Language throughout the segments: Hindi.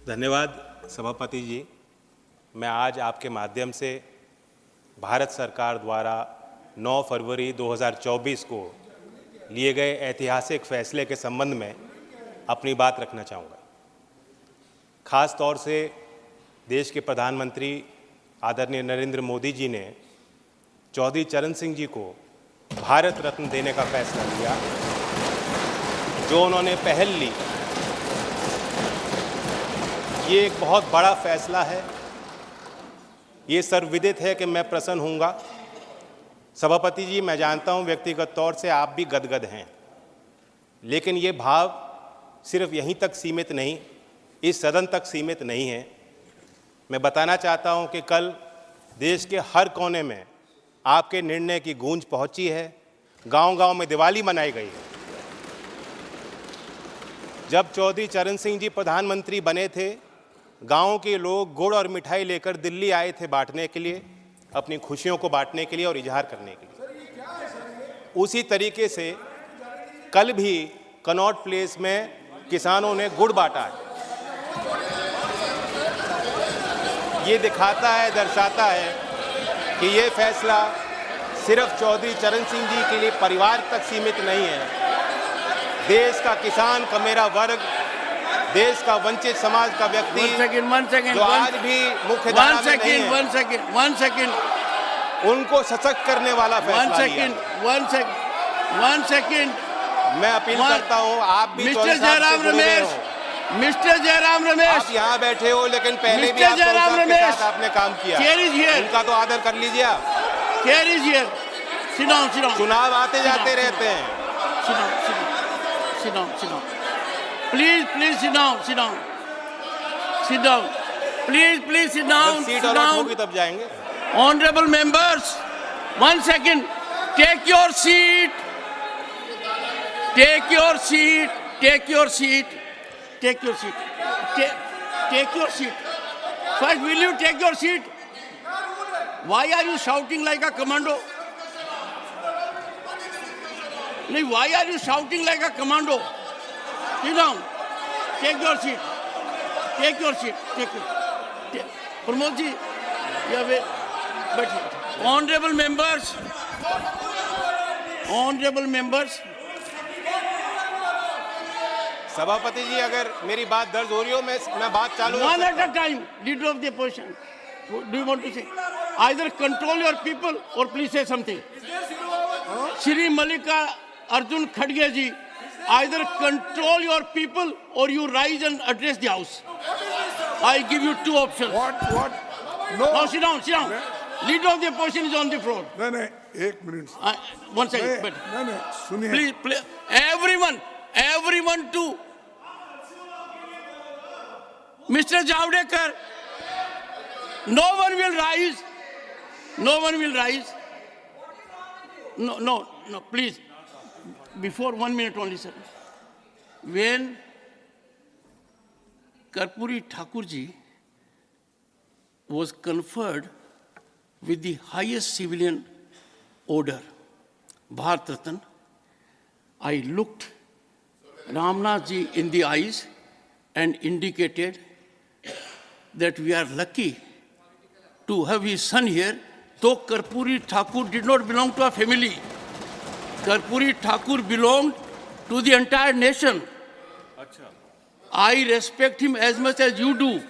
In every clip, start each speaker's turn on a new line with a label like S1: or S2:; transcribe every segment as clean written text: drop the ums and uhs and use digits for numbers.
S1: धन्यवाद सभापति जी। मैं आज आपके माध्यम से भारत सरकार द्वारा 9 फरवरी 2024 को लिए गए ऐतिहासिक फैसले के संबंध में अपनी बात रखना चाहूँगा। खास तौर से देश के प्रधानमंत्री आदरणीय नरेंद्र मोदी जी ने चौधरी चरण सिंह जी को भारत रत्न देने का फैसला लिया। जो उन्होंने पहल ली, ये एक बहुत बड़ा फैसला है। ये सर्वविदित है कि मैं प्रसन्न हूँगा। सभापति जी, मैं जानता हूँ व्यक्तिगत तौर से आप भी गदगद हैं, लेकिन ये भाव सिर्फ यहीं तक सीमित नहीं, इस सदन तक सीमित नहीं है। मैं बताना चाहता हूँ कि कल देश के हर कोने में आपके निर्णय की गूंज पहुँची है। गांव-गांव में दिवाली मनाई गई है। जब चौधरी चरण सिंह जी प्रधानमंत्री बने थे, गाँव के लोग गुड़ और मिठाई लेकर दिल्ली आए थे बांटने के लिए, अपनी खुशियों को बांटने के लिए और इजहार करने के लिए। उसी तरीके से कल भी कनॉट प्लेस में किसानों ने गुड़ बांटा है। ये दिखाता है, दर्शाता है कि ये फैसला सिर्फ चौधरी चरण सिंह जी के लिए परिवार तक सीमित नहीं है। देश का किसान का मेरा वर्ग, देश का वंचित समाज का व्यक्ति जो आज भी मुख्य धारा में नहीं है, उनको सशक्त करने वाला फैसला लिया। मैं अपील करता हूं, आप भी
S2: मिस्टर जयराम रमेश,
S1: आप यहाँ बैठे हो, लेकिन पहले भी आप
S2: जयराम
S1: के साथ आपने काम किया, उनका तो आदर कर लीजिए आप। चुनाव आते जाते रहते हैं।
S2: Sit down. Please sit down. Please sit down.
S1: Seat allot होगी तब जाएंगे।
S2: Honorable members, 1 second. Take your seat. Take your seat. First, will you take your seat? Why are you shouting like a commando? Why are you shouting like a commando? Sit down. Take your seat. Pramod ji, honorable members.
S1: सभापति जी, अगर मेरी बात दर्ज हो रही हो, मैं बात चालू
S2: One at a time, leader of the opposition. Do you want to say? Either control your people or please say something. Shri Mallika Arjun Khadge ji, either control your people or you rise and address the house. I give you two options.
S3: What? No.
S2: Now sit down. Leader of the opposition is on the floor.
S3: No, 1 minute.
S2: 1 second.
S3: No, सुनिए.
S2: Please, everyone to Mr. Javadekar. No one will rise. No, please. Before 1 minute only, sir. When Karpuri Thakurji was conferred with the highest civilian order, Bharat Ratna, I looked Ramnath ji in the eyes and indicated that we are lucky to have his son here, though Karpuri Thakur did not belong to a family. Karpuri Thakur belonged to the entire nation. I respect him as much as you do,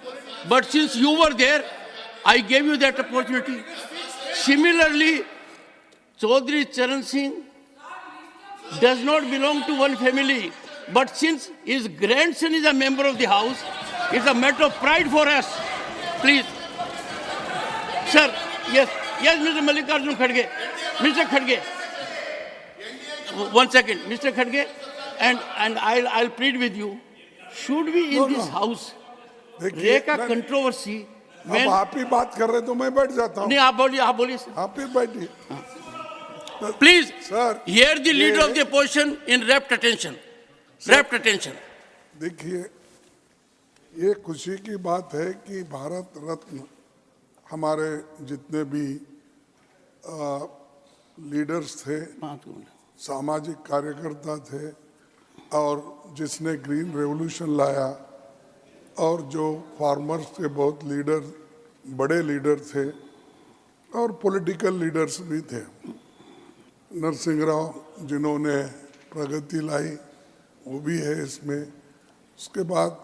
S2: but since you were there, I gave you that opportunity. Similarly, Chaudhry Charan Singh does not belong to one family, but since his grandson is a member of the house, it's a matter of pride for us. Please. Sir, yes, Mr. Mallikarjun Khadge. Mr. Khadge. 1 second, Mr. Khadge, and I'll plead with you. Should we in this house make a controversy?
S3: अब आप ही बात कर रहे तो मैं बैठ जाता हूँ।
S2: नहीं, आप बोलिए सर।
S3: आप ही बैठिए।
S2: Please,
S3: sir,
S2: hear the leader of the opposition in rapt attention.
S3: देखिए, ये खुशी की बात है कि भारत रत्न हमारे जितने भी लीडर्स थे, सामाजिक कार्यकर्ता थे और जिसने ग्रीन रेवोल्यूशन लाया, और जो फार्मर्स के बहुत लीडर, बड़े लीडर थे और पॉलिटिकल लीडर्स भी थे। नरसिंह राव जिन्होंने प्रगति लाई वो भी है इसमें। उसके बाद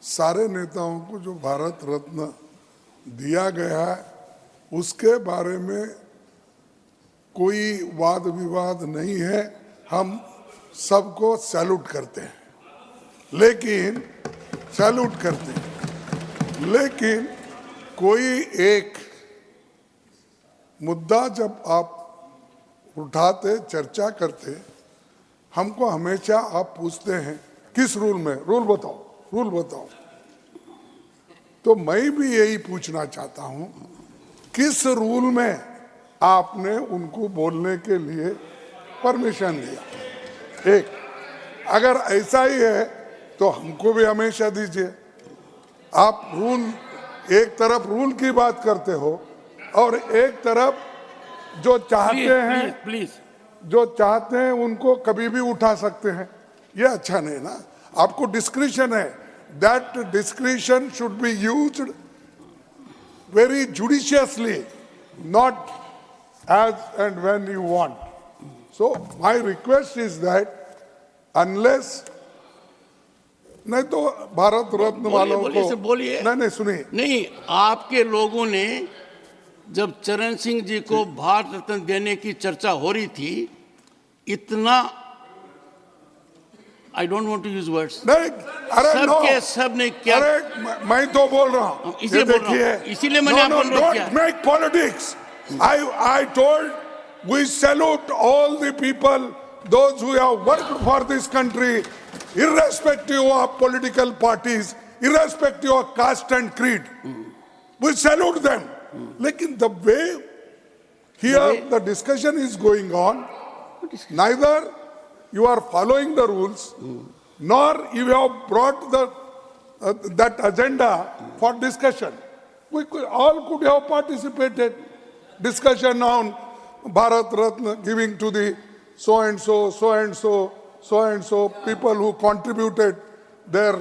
S3: सारे नेताओं को जो भारत रत्न दिया गया है उसके बारे में कोई वाद विवाद नहीं है, हम सबको सैल्यूट करते हैं, लेकिन कोई एक मुद्दा जब आप उठाते, चर्चा करते, हमको हमेशा आप पूछते हैं किस रूल में, रूल बताओ। तो मैं भी यही पूछना चाहता हूं, किस रूल में आपने उनको बोलने के लिए परमिशन दिया? एक, अगर ऐसा ही है तो हमको भी हमेशा दीजिए। आप रूल, एक तरफ रूल की बात करते हो और एक तरफ जो चाहते हैं उनको कभी भी उठा सकते हैं, ये अच्छा नहीं ना। आपको डिस्क्रिशन है, that discretion should be used very judiciously, not as and when you want. So my request is that unless, नहीं तो भारत रत्न वालों को
S2: बोलिए।
S3: नहीं सुनिए।
S2: नहीं, आपके लोगों ने जब चरण सिंह जी को भारत रत्न देने की चर्चा हो रही थी, इतना, I don't want to use words,
S3: नहीं, अरे
S2: सबके सब ने क्या,
S3: अरे मैं तो बोल रहा हूँ,
S2: इसीलिए मैंने आपको अनुरोध किया।
S3: Don't make politics. I told we salute all the people, those who have worked for this country, irrespective of political parties, irrespective of caste and creed. We salute them. Lekin the way here the discussion is going on, neither you are following the rules, nor you have brought that agenda for discussion. We all could have participated. Discussion on Bharat Ratna giving to the so and so people who contributed their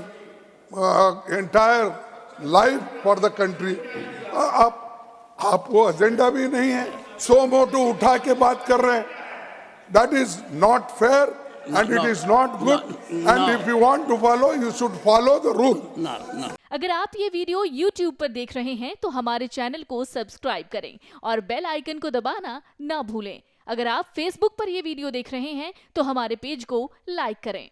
S3: entire life for the country. आप वो एजेंडा भी नहीं है, सो मोटो उठा के बात कर रहे हैं. That is not fair and it is not good. And if you want to follow, you should follow the rule.
S4: अगर आप ये वीडियो YouTube पर देख रहे हैं तो हमारे चैनल को सब्सक्राइब करें और बेल आइकन को दबाना ना भूलें। अगर आप Facebook पर ये वीडियो देख रहे हैं तो हमारे पेज को लाइक करें।